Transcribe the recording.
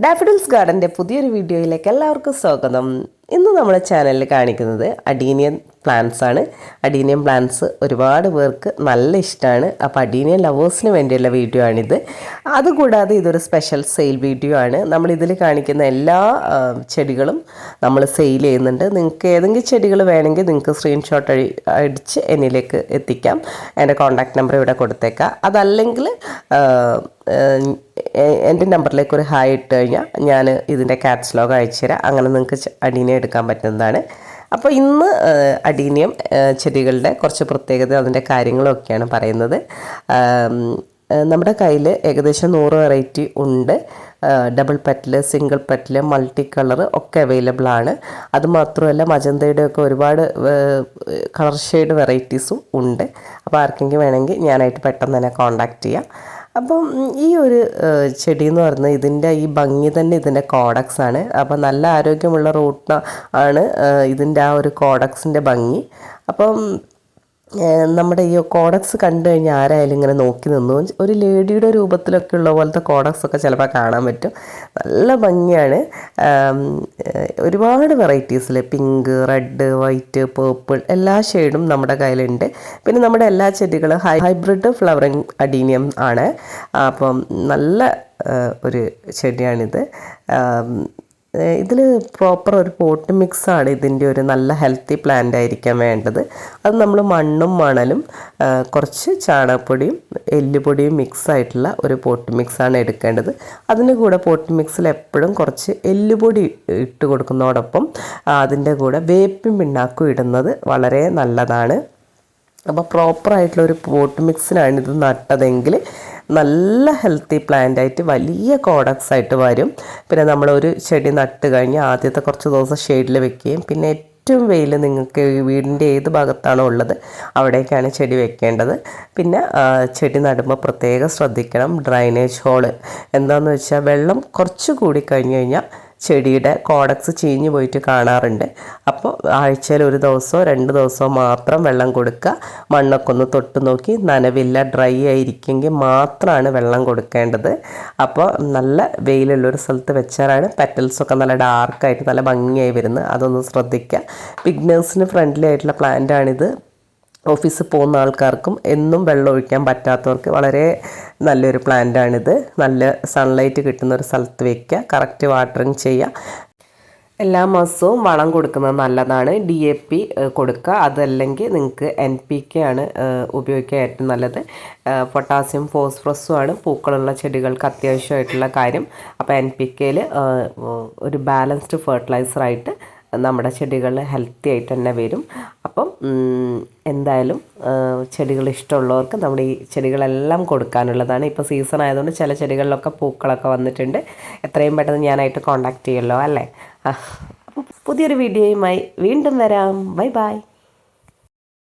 Daffodils ഗാർഡൻ്റെ പുതിയൊരു വീഡിയോയിലേക്ക് എല്ലാവർക്കും സ്വാഗതം. ഇന്ന് നമ്മുടെ ചാനലിൽ കാണിക്കുന്നത് അഡീനിയൻ പ്ലാന്റ്സ് ആണ്. അഡീനിയൻ പ്ലാന്റ്സ് ഒരുപാട് പേർക്ക് നല്ല ഇഷ്ടമാണ്. അപ്പോൾ അഡീനിയൻ ലവേഴ്സിന് വേണ്ടിയുള്ള വീഡിയോ ആണിത്. അതുകൂടാതെ ഇതൊരു സ്പെഷ്യൽ സെയിൽ വീഡിയോ ആണ്. നമ്മളിതിൽ കാണിക്കുന്ന എല്ലാ ചെടികളും നമ്മൾ സെയിൽ ചെയ്യുന്നുണ്ട്. നിങ്ങൾക്ക് ഏതെങ്കിലും ചെടികൾ വേണമെങ്കിൽ നിങ്ങൾക്ക് സ്ക്രീൻഷോട്ട് അടിച്ച് എന്നിലേക്ക് എത്തിക്കാം. എൻ്റെ കോൺടാക്റ്റ് നമ്പർ ഇവിടെ കൊടുത്തേക്കാം. അതല്ലെങ്കിൽ എൻ്റെ നമ്പറിലേക്ക് ഒരു ഹായ് ഇട്ട് കഴിഞ്ഞാൽ ഞാൻ ഇതിൻ്റെ കാറ്റലോഗ് അയച്ചു തരാം. അങ്ങനെ നിങ്ങൾക്ക് അഡീനിയം എടുക്കാൻ പറ്റുന്നതാണ്. അപ്പോൾ ഇന്ന് അഡീനിയം ചെടികളുടെ കുറച്ച് പ്രത്യേകത അതിൻ്റെ കാര്യങ്ങളൊക്കെയാണ് പറയുന്നത്. നമ്മുടെ കയ്യിൽ ഏകദേശം 100 വെറൈറ്റി ഉണ്ട്. Double petal, single petal, multi colour ഒക്കെ അവൈലബിൾ ആണ്. അതുമാത്രമല്ല മജന്തയുടെ ഒക്കെ ഒരുപാട് കളർ ഷെയ്ഡ് വെറൈറ്റീസും ഉണ്ട്. അപ്പോൾ ആർക്കെങ്കിലും വേണമെങ്കിൽ ഞാനായിട്ട് പെട്ടെന്ന് തന്നെ കോൺടാക്റ്റ് ചെയ്യാം. അപ്പം ഈ ഒരു ചെടി എന്ന് പറയുന്നത് ഇതിൻ്റെ ഈ ഭംഗി തന്നെ ഇതിൻ്റെ കോഡക്സ് ആണ്. അപ്പം നല്ല ആരോഗ്യമുള്ള റൂട്ട് ആണ് ഇതിൻ്റെ ആ ഒരു കോഡക്സിൻ്റെ ഭംഗി. അപ്പം നമ്മുടെ ഈ കോഡക്സ് കണ്ടു കഴിഞ്ഞാൽ ആരായാലും ഇങ്ങനെ നോക്കി നിന്നു. ഒരു ലേഡിയുടെ രൂപത്തിലൊക്കെ ഉള്ള പോലത്തെ കോഡക്സ് ഒക്കെ ചിലപ്പോൾ കാണാൻ പറ്റും. നല്ല ഭംഗിയാണ്. ഒരുപാട് വെറൈറ്റീസിൽ പിങ്ക്, റെഡ്, വൈറ്റ്, പേർപ്പിൾ എല്ലാ ഷെയ്ഡും നമ്മുടെ കയ്യിലുണ്ട്. പിന്നെ നമ്മുടെ എല്ലാ ചെടികളും ഹൈബ്രിഡ് ഫ്ലവറിങ് അഡീനിയം ആണ്. അപ്പം നല്ല ഒരു ചെടിയാണിത്. ഇതിൽ പ്രോപ്പർ ഒരു പോട്ട് മിക്സാണ് ഇതിൻ്റെ ഒരു നല്ല ഹെൽത്തി പ്ലാന്റ് ആയിരിക്കാൻ വേണ്ടത്. അത് നമ്മൾ മണ്ണും മണലും കുറച്ച് ചാണകപ്പൊടിയും എല്ലുപൊടിയും മിക്സ് ആയിട്ടുള്ള ഒരു പോട്ട് മിക്സാണ് എടുക്കേണ്ടത്. അതിന് കൂടെ പോട്ട് മിക്സിൽ എപ്പോഴും കുറച്ച് എല്ലുപൊടി ഇട്ട് കൊടുക്കുന്നതോടൊപ്പം അതിൻ്റെ കൂടെ വേപ്പിൻ പിണ്ണാക്കും ഇടുന്നത് വളരെ നല്ലതാണ്. അപ്പോൾ പ്രോപ്പറായിട്ടുള്ള ഒരു പോട്ട് മിക്സിനാണ് ഇത് നട്ടതെങ്കിൽ നല്ല ഹെൽത്തി പ്ലാന്റ് ആയിട്ട് വലിയ കോഡക്സ് ആയിട്ട് വരും. പിന്നെ നമ്മളൊരു ചെടി നട്ട് കഴിഞ്ഞ് ആദ്യത്തെ കുറച്ച് ദിവസം ഷെയ്ഡിൽ വെക്കുകയും പിന്നെ ഏറ്റവും വെയിൽ നിങ്ങൾക്ക് വീടിൻ്റെ ഏത് ഭാഗത്താണോ ഉള്ളത് അവിടേക്കാണ് ചെടി വെക്കേണ്ടത്. പിന്നെ ചെടി നടുമ്പോൾ പ്രത്യേകം ശ്രദ്ധിക്കണം. ഡ്രൈനേജ് ഹോള് എന്താണെന്ന് വെച്ചാൽ വെള്ളം കുറച്ച് കൂടി കഴിഞ്ഞ് കഴിഞ്ഞാൽ ചെടിയുടെ കോഡക്സ് ചീഞ്ഞു പോയിട്ട് കാണാറുണ്ട്. അപ്പോൾ ആഴ്ചയിൽ ഒരു ദിവസമോ 2 ദിവസമോ മാത്രം വെള്ളം കൊടുക്കുക. മണ്ണൊക്കെ ഒന്ന് തൊട്ട് നോക്കി നനവില്ല ഡ്രൈ ആയിരിക്കുമെങ്കിൽ മാത്രമാണ് വെള്ളം കൊടുക്കേണ്ടത്. അപ്പോൾ നല്ല വെയിലുള്ളൊരു സ്ഥലത്ത് വെച്ചാലാണ് പെറ്റൽസൊക്കെ നല്ല ഡാർക്കായിട്ട് നല്ല ഭംഗിയായി വരുന്നത്. അതൊന്ന് ശ്രദ്ധിക്കുക. ബിഗ്നേഴ്സിന് ഫ്രണ്ട്ലി ആയിട്ടുള്ള പ്ലാന്റാണിത്. ഓഫീസിൽ പോകുന്ന ആൾക്കാർക്കും എന്നും വെള്ളം ഒഴിക്കാൻ പറ്റാത്തവർക്ക് വളരെ നല്ലൊരു പ്ലാന്റാണിത്. നല്ല സൺലൈറ്റ് കിട്ടുന്ന ഒരു സ്ഥലത്ത് വയ്ക്കുക. കറക്റ്റ് വാട്ടറിങ് ചെയ്യുക. എല്ലാ മാസവും വളം കൊടുക്കുന്നത് നല്ലതാണ്. DAP കൊടുക്കുക. അതല്ലെങ്കിൽ നിങ്ങൾക്ക് NPK ആണ് ഉപയോഗിക്കാൻ ഏറ്റവും നല്ലത്. പൊട്ടാസ്യം ഫോസ്ഫറസും ആണ് പൂക്കളുള്ള ചെടികൾക്ക് അത്യാവശ്യമായിട്ടുള്ള കാര്യം. അപ്പോൾ NPKയിൽ ഒരു ബാലൻസ്ഡ് ഫെർട്ടിലൈസറായിട്ട് നമ്മുടെ ചെടികൾ ഹെൽത്തി ആയിട്ട് തന്നെ വരും. അപ്പം എന്തായാലും ചെടികൾ ഇഷ്ടമുള്ളവർക്ക് നമ്മുടെ ഈ ചെടികളെല്ലാം കൊടുക്കാനുള്ളതാണ്. ഇപ്പോൾ സീസൺ ആയതുകൊണ്ട് ചില ചെടികളിലൊക്കെ പൂക്കളൊക്കെ വന്നിട്ടുണ്ട്. എത്രയും പെട്ടെന്ന് ഞാനായിട്ട് കോൺടാക്റ്റ് ചെയ്യുമല്ലോ അല്ലേ. അപ്പോൾ പുതിയൊരു വീഡിയോയുമായി വീണ്ടും വരാം. Bye bye.